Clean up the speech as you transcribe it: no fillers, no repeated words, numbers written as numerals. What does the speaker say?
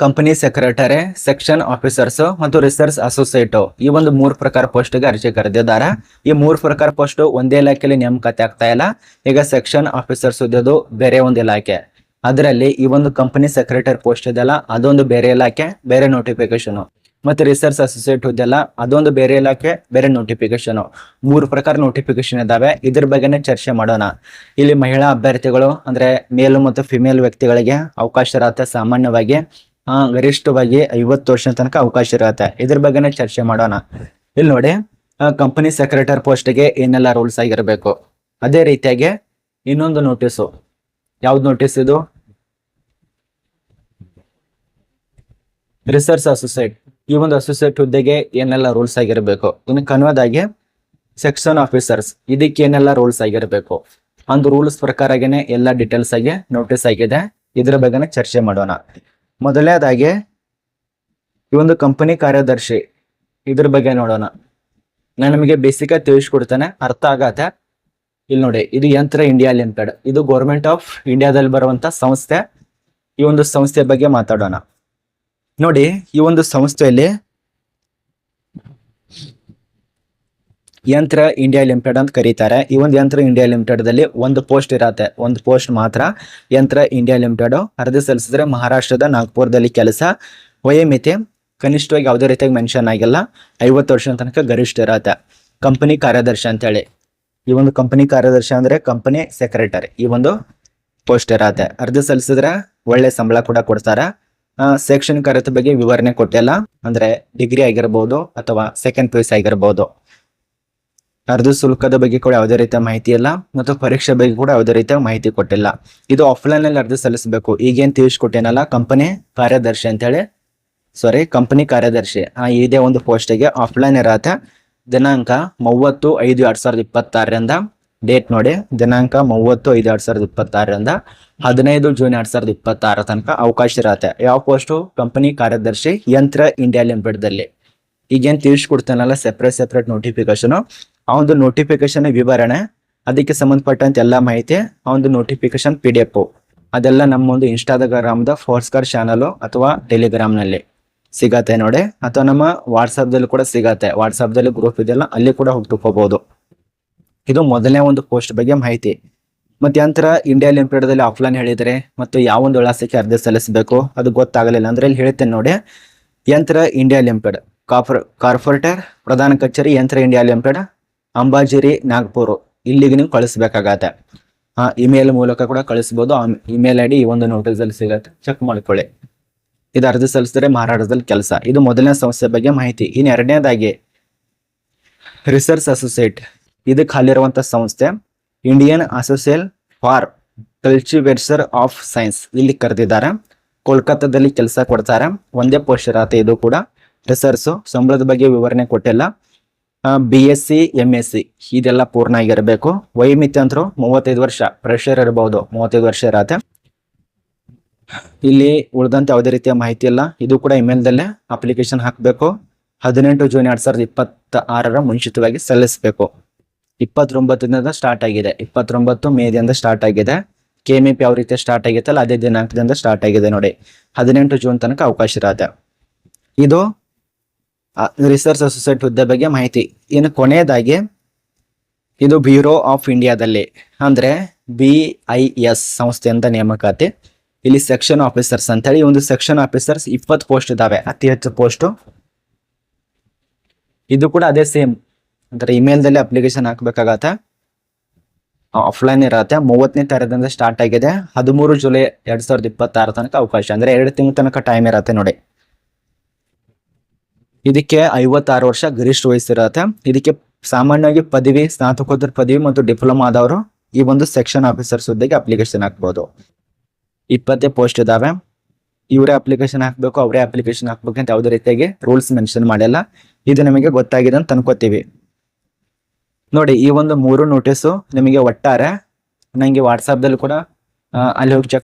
Company secretary, section officers ಮತ್ತು research associate ಈ ಒಂದು ಮೂರು ಪ್ರಕಾರ ಪೋಸ್ಟ್ ಗೆ ಅರ್ಜಿ ಕರೆದಿದ್ದಾರೆ. ಈ ಮೂರು ಪ್ರಕಾರ ಪೋಸ್ಟ್ ಒಂದೇ ಇಲಾಖೆಯಲ್ಲಿ ನೇಮಕಾತಿ ಆಗ್ತಾ ಇಲ್ಲ. ಈಗ ಸೆಕ್ಷನ್ ಆಫೀಸರ್ಸ್ ಇದ್ದದ್ದು ಬೇರೆ ಒಂದು ಇಲಾಖೆ, ಅದರಲ್ಲಿ ಈ ಒಂದು ಕಂಪನಿ ಸೆಕ್ರೆಟರಿ ಪೋಸ್ಟ್ ಇದೆಯಲ್ಲ ಅದೊಂದು ಬೇರೆ ಇಲಾಖೆ, ಬೇರೆ ನೋಟಿಫಿಕೇಶನ್. ಮತ್ತೆ ರಿಸರ್ಚ್ ಅಸೋಸಿಯೇಟ್ ಇದೆಯಲ್ಲ ಅದೊಂದು ಬೇರೆ ಇಲಾಖೆ, ಬೇರೆ ನೋಟಿಫಿಕೇಶನ್. ಮೂರು ಪ್ರಕಾರ ನೋಟಿಫಿಕೇಶನ್ ಇದಾವೆ. ಇದ್ರ ಬಗ್ಗೆನೇ ಚರ್ಚೆ ಮಾಡೋಣ. ಇಲ್ಲಿ ಮಹಿಳಾ ಅಭ್ಯರ್ಥಿಗಳು ಅಂದ್ರೆ ಮೇಲ್ ಮತ್ತು ಫಿಮೇಲ್ ವ್ಯಕ್ತಿಗಳಿಗೆ ಅವಕಾಶ ಇರತ್ತೆ. ಸಾಮಾನ್ಯವಾಗಿ ಗರಿಷ್ಠವಾಗಿ 50 ವರ್ಷ ತನಕ ಅವಕಾಶ ಇರತ್ತೆ. ಇದ್ರ ಬಗ್ಗೆನೇ ಚರ್ಚೆ ಮಾಡೋಣ. ಇಲ್ಲಿ ನೋಡಿ, ಕಂಪನಿ ಸೆಕ್ರೆಟರಿ ಪೋಸ್ಟ್ಗೆ ಏನೆಲ್ಲ ರೂಲ್ಸ್ ಆಗಿರಬೇಕು. ಅದೇ ರೀತಿಯಾಗಿ ಇನ್ನೊಂದು ನೋಟಿಸು. ಯಾವ್ದು ನೋಟಿಸ್ ಇದು? Research associate. ಈ ಒಂದು ಅಸೋಸಿಯೇಟ್ ಹುದ್ದೆಗೆ ಏನೆಲ್ಲ ರೂಲ್ಸ್ ಆಗಿರಬೇಕು. ಇನ್ನು ಕನ್ವದಾಗಿ ಸೆಕ್ಷನ್ ಆಫೀಸರ್ಸ್, ಇದಕ್ಕೆ ಏನೆಲ್ಲ ರೂಲ್ಸ್ ಆಗಿರಬೇಕು. ಒಂದು ರೂಲ್ಸ್ ಪ್ರಕಾರಗೇನೆ ಎಲ್ಲ ಡೀಟೇಲ್ಸ್ ಆಗಿ ನೋಟಿಸ್ ಆಗಿದೆ. ಇದ್ರ ಬಗ್ಗೆನೇ ಚರ್ಚೆ ಮಾಡೋಣ. ಮೊದಲನೇದಾಗಿ ಈ ಒಂದು ಕಂಪನಿ ಕಾರ್ಯದರ್ಶಿ, ಇದ್ರ ಬಗ್ಗೆ ನೋಡೋಣ. ನಾನು ನಿಮಗೆ ಬೇಸಿಕ್ ಆಗಿ ತಿಳಿಸ್ಕೊಡ್ತೇನೆ, ಅರ್ಥ ಆಗತ್ತೆ. ಇಲ್ಲಿ ನೋಡಿ, ಇದು ಯಂತ್ರ ಇಂಡಿಯಾ ಲಿಮಿಟೆಡ್. ಇದು ಗೌರ್ಮೆಂಟ್ ಆಫ್ ಇಂಡಿಯಾದಲ್ಲಿ ಬರುವಂತ ಸಂಸ್ಥೆ. ಈ ಒಂದು ಸಂಸ್ಥೆ ಬಗ್ಗೆ ಮಾತಾಡೋಣ. ನೋಡಿ, ಈ ಒಂದು ಸಂಸ್ಥೆಯಲ್ಲಿ ಯಂತ್ರ ಇಂಡಿಯಾ ಲಿಮಿಟೆಡ್ ಅಂತ ಕರೀತಾರೆ. ಈ ಒಂದು ಯಂತ್ರ ಇಂಡಿಯಾ ಲಿಮಿಟೆಡ್ ದಲ್ಲಿ ಒಂದು ಪೋಸ್ಟ್ ಇರತ್ತೆ, ಒಂದು ಪೋಸ್ಟ್ ಮಾತ್ರ. ಯಂತ್ರ ಇಂಡಿಯಾ ಲಿಮಿಟೆಡ್ ಅರ್ಜಿ ಸಲ್ಲಿಸಿದ್ರೆ ಮಹಾರಾಷ್ಟ್ರದ ನಾಗ್ಪುರದಲ್ಲಿ ಕೆಲಸ. ವಯೋಮಿತಿ ಕನಿಷ್ಠವಾಗಿ ಯಾವುದೇ ರೀತಿಯಾಗಿ ಮೆನ್ಷನ್ ಆಗಿಲ್ಲ. 50 ವರ್ಷ ತನಕ ಗರಿಷ್ಠ ಇರತ್ತೆ. ಕಂಪನಿ ಕಾರ್ಯದರ್ಶಿ ಅಂತೇಳಿ, ಈ ಒಂದು ಕಂಪನಿ ಕಾರ್ಯದರ್ಶಿ ಅಂದ್ರೆ ಕಂಪನಿ ಸೆಕ್ರೆಟರಿ ಈ ಒಂದು ಪೋಸ್ಟ್ ಇರತ್ತೆ. ಅರ್ಜಿ ಸಲ್ಲಿಸಿದ್ರೆ ಒಳ್ಳೆ ಸಂಬಳ ಕೂಡ ಕೊಡ್ತಾರೆ. ಶೈಕ್ಷಣಿಕ ಅರ್ಹತೆ ಬಗ್ಗೆ ವಿವರಣೆ ಕೊಟ್ಟಿಲ್ಲ, ಅಂದ್ರೆ ಡಿಗ್ರಿ ಆಗಿರ್ಬೋದು ಅಥವಾ ಸೆಕೆಂಡ್ PUC ಆಗಿರ್ಬೋದು. ಅರ್ಜಿ ಶುಲ್ಕದ ಬಗ್ಗೆ ಕೂಡ ಯಾವುದೇ ರೀತಿಯ ಮಾಹಿತಿ ಇಲ್ಲ, ಮತ್ತು ಪರೀಕ್ಷೆ ಬಗ್ಗೆ ಕೂಡ ಯಾವುದೇ ರೀತಿಯ ಮಾಹಿತಿ ಕೊಟ್ಟಿಲ್ಲ. ಇದು ಆಫ್ಲೈನ್ ಅಲ್ಲಿ ಅರ್ಜಿ ಸಲ್ಲಿಸಬೇಕು. ಈಗೇನ್ ತಿಳಿಸ್ಕೊಟ್ಟೇನಲ್ಲ ಕಂಪನಿ ಕಾರ್ಯದರ್ಶಿ ಅಂತ ಹೇಳಿ, ಕಂಪನಿ ಕಾರ್ಯದರ್ಶಿ ಇದೇ ಒಂದು ಪೋಸ್ಟಿಗೆ ಆಫ್ಲೈನ್ ಇರತ್ತೆ. ದಿನಾಂಕ 30/5/2026 ಡೇಟ್ ನೋಡಿ, ದಿನಾಂಕ 30/5/2026 15 ಜೂನ್ 2026 ತನಕ ಅವಕಾಶ ಇರತ್ತೆ. ಯಾವ ಪೋಸ್ಟು? ಕಂಪನಿ ಕಾರ್ಯದರ್ಶಿ, ಯಂತ್ರ ಇಂಡಿಯಾ ಲಿಮಿಟೆಡ್ ದಲ್ಲಿ. ಈಗೇನ್ ತಿಳಿಸ್ಕೊಡ್ತಾನಲ್ಲ ಸೆಪರೇಟ್ ನೋಟಿಫಿಕೇಶನ್, ಆ ಒಂದು ನೋಟಿಫಿಕೇಶನ್ ವಿವರಣೆ, ಅದಕ್ಕೆ ಸಂಬಂಧಪಟ್ಟಂತ ಎಲ್ಲಾ ಮಾಹಿತಿ, ಆ ಒಂದು ನೋಟಿಫಿಕೇಶನ್ PDF ಅದೆಲ್ಲ ನಮ್ಮ ಒಂದು ಇನ್ಸ್ಟಾಗ್ರಾಮ್ದ ಫೋರ್ಸ್ಕರ್ ಚಾನಲ್ ಅಥವಾ ಟೆಲಿಗ್ರಾಮ್ ನಲ್ಲಿ ಸಿಗತ್ತೆ ನೋಡಿ, ಅಥವಾ ನಮ್ಮ ವಾಟ್ಸ್ಆಪ್ ದಲ್ಲಿ ಕೂಡ ಸಿಗತ್ತೆ. ವಾಟ್ಸ್ಆಪ್ ದಲ್ಲಿ ಗ್ರೂಪ್ ಇದೆಯಲ್ಲ ಅಲ್ಲಿ ಕೂಡ ಹೋಗಿ ತಗೋಬಹುದು. ಇದು ಮೊದಲನೇ ಒಂದು ಪೋಸ್ಟ್ ಬಗ್ಗೆ ಮಾಹಿತಿ. ಮತ್ತೆ ಯಂತ್ರ ಇಂಡಿಯಾ ಲಿಮಿಟೆಡ್ ದಲ್ಲಿ ಆಫ್ಲೈನ್ ಹೇಳಿದರೆ ಮತ್ತು ಯಾವ ಒಂದು ವಿಳಾಸಕ್ಕೆ ಅರ್ಜಿ ಸಲ್ಲಿಸಬೇಕು ಅದು ಗೊತ್ತಾಗಲಿಲ್ಲ ಅಂದ್ರೆ ಇಲ್ಲಿ ಹೇಳ್ತೇನೆ ನೋಡಿ. ಯಂತ್ರ ಇಂಡಿಯಾ ಲಿಮಿಟೆಡ್ ಕಾರ್ಪೊರೇಟರ್ ಪ್ರಧಾನ ಕಚೇರಿ ಯಂತ್ರ ಇಂಡಿಯಾ ಲಿಮಿಟೆಡ್, ಅಂಬಾಜಿರಿ, ನಾಗ್ಪುರ್, ಇಲ್ಲಿಗೆ ನೀವು ಕಳಿಸ್ಬೇಕಾಗತ್ತೆ. ಇಮೇಲ್ ಮೂಲಕ ಕೂಡ ಕಳಿಸಬಹುದು. ಇಮೇಲ್ ID ಈ ಒಂದು ನೋಟಿಸ್ ಅಲ್ಲಿ ಸಿಗತ್ತೆ, ಚೆಕ್ ಮಾಡ್ಕೊಳ್ಳಿ. ಇದು ಅರ್ಜಿ ಸಲ್ಲಿಸಿದ್ರೆ ಮಹಾರಾಷ್ಟ್ರದಲ್ಲಿ ಕೆಲಸ. ಇದು ಮೊದಲನೇ ಸಂಸ್ಥೆ ಬಗ್ಗೆ ಮಾಹಿತಿ. ಇನ್ನು ಎರಡನೇದಾಗಿ ರಿಸರ್ಚ್ ಅಸೋಸಿಯೇಟ್, ಇದು ಖಾಲಿರುವಂತ ಸಂಸ್ಥೆ Indian association for cultivator of science, ಇಲ್ಲಿ ಕರೆದಿದ್ದಾರೆ. ಕೋಲ್ಕತ್ತಾದಲ್ಲಿ ಕೆಲಸ ಕೊಡ್ತಾರೆ. ಒಂದೇ ಪೋಸ್ಟ್ ಇರತ್ತೆ. ಇದು ಕೂಡ ರಿಸರ್ಚ್. ಸಂಬಳದ ಬಗ್ಗೆ ವಿವರಣೆ ಕೊಟ್ಟಿಲ್ಲ. BSc MSc ಇದೆಲ್ಲ ಪೂರ್ಣ ಆಗಿರಬೇಕು. ವಯೋಮಿತಿ ಅಂತರೂ 35 ವರ್ಷ, ಪ್ರೆಷರ್ ಇರಬಹುದು, 35 ವರ್ಷ ಇರತ್ತೆ. ಇಲ್ಲಿ ಉಳಿದಂತೆ ಯಾವುದೇ ರೀತಿಯ ಮಾಹಿತಿ ಇಲ್ಲ. ಇದು ಕೂಡ ಇಮೇಲ್ ದಲ್ಲೇ ಅಪ್ಲಿಕೇಶನ್ ಹಾಕಬೇಕು. 18 ಜೂನ್ 2026 ಮುಂಚಿತವಾಗಿ ಸಲ್ಲಿಸಬೇಕು. 29 ಸ್ಟಾರ್ಟ್ ಆಗಿದೆ, 29 ಮೇದಿಂದ ಸ್ಟಾರ್ಟ್ ಆಗಿದೆ. KMP ಯಾವ ರೀತಿ ಸ್ಟಾರ್ಟ್ ಆಗಿತ್ತಲ್ಲ ಅದೇ ದಿನಾಂಕದಿಂದ ಸ್ಟಾರ್ಟ್ ಆಗಿದೆ ನೋಡಿ. 18 ಜೂನ್ ತನಕ ಅವಕಾಶ ಇರತ್ತೆ. ಇದು ರಿಸರ್ಚ್ ಅಸೋಸಿಯೇಟ್ ಹುದ್ದೆ ಬಗ್ಗೆ ಮಾಹಿತಿ. ಇನ್ನು ಕೊನೆಯದಾಗಿ ಇದು ಬ್ಯೂರೋ ಆಫ್ ಇಂಡಿಯಾದಲ್ಲಿ ಅಂದ್ರೆ BIS ಸಂಸ್ಥೆಯಿಂದ ನೇಮಕಾತಿ. ಇಲ್ಲಿ ಸೆಕ್ಷನ್ ಆಫೀಸರ್ಸ್ ಅಂತ ಹೇಳಿ ಒಂದು ಸೆಕ್ಷನ್ ಆಫೀಸರ್ಸ್ 20 ಪೋಸ್ಟ್ ಇದಾವೆ, ಅತಿ ಹೆಚ್ಚು ಪೋಸ್ಟ್. ಇದು ಕೂಡ ಅದೇ ಸೇಮ್, ಅಂದ್ರೆ ಇಮೇಲ್ ದಲ್ಲಿ ಅಪ್ಲಿಕೇಶನ್ ಹಾಕ್ಬೇಕಾಗತ್ತೆ. ಆಫ್ಲೈನ್ ಇರತ್ತೆ. 30ನೇ ತಾರೀಕಿಂದ ಸ್ಟಾರ್ಟ್ ಆಗಿದೆ. 13 ಜುಲೈ 2026 ತನಕ ಅವಕಾಶ, ಅಂದ್ರೆ 2 ತಿಂಗಳ ತನಕ ಟೈಮ್ ಇರತ್ತೆ ನೋಡಿ. ಇದಕ್ಕೆ 56 ವರ್ಷ ಗರಿಷ್ಠ ವಯಸ್ಸಿರತ್ತೆ. ಇದಕ್ಕೆ ಸಾಮಾನ್ಯವಾಗಿ ಪದವಿ, ಸ್ನಾತಕೋತ್ತರ ಪದವಿ ಮತ್ತು ಡಿಪ್ಲೊಮಾ ಆದವರು ಈ ಒಂದು ಸೆಕ್ಷನ್ ಆಫೀಸರ್ಸ್ ಹುದ್ದೆಗೆ ಅಪ್ಲಿಕೇಶನ್ ಹಾಕ್ಬಹುದು. 20 ಪೋಸ್ಟ್ ಇದಾವೆ. ಇವರೇ ಅಪ್ಲಿಕೇಶನ್ ಹಾಕ್ಬೇಕು, ಅವರೇ ಅಪ್ಲಿಕೇಶನ್ ಹಾಕ್ಬೇಕು ಅಂತ ಯಾವುದೇ ರೀತಿಯಾಗಿ ರೂಲ್ಸ್ ಮೆನ್ಷನ್ ಮಾಡಿಲ್ಲ. ಇದು ನಿಮಗೆ ಗೊತ್ತಾಗಿದೆ ಅಂತ ಅನ್ಕೋತೀವಿ ನೋಡಿ. ಈ ಒಂದು 3 ನೋಟಿಸು ನಿಮಗೆ ಒಟ್ಟಾರೆ ನಂಗೆ ವಾಟ್ಸಾಪ್ ದಲ್ಲಿ ಕೂಡ ಅಲ್ಲಿ ಹೋಗಿ ಚೆಕ್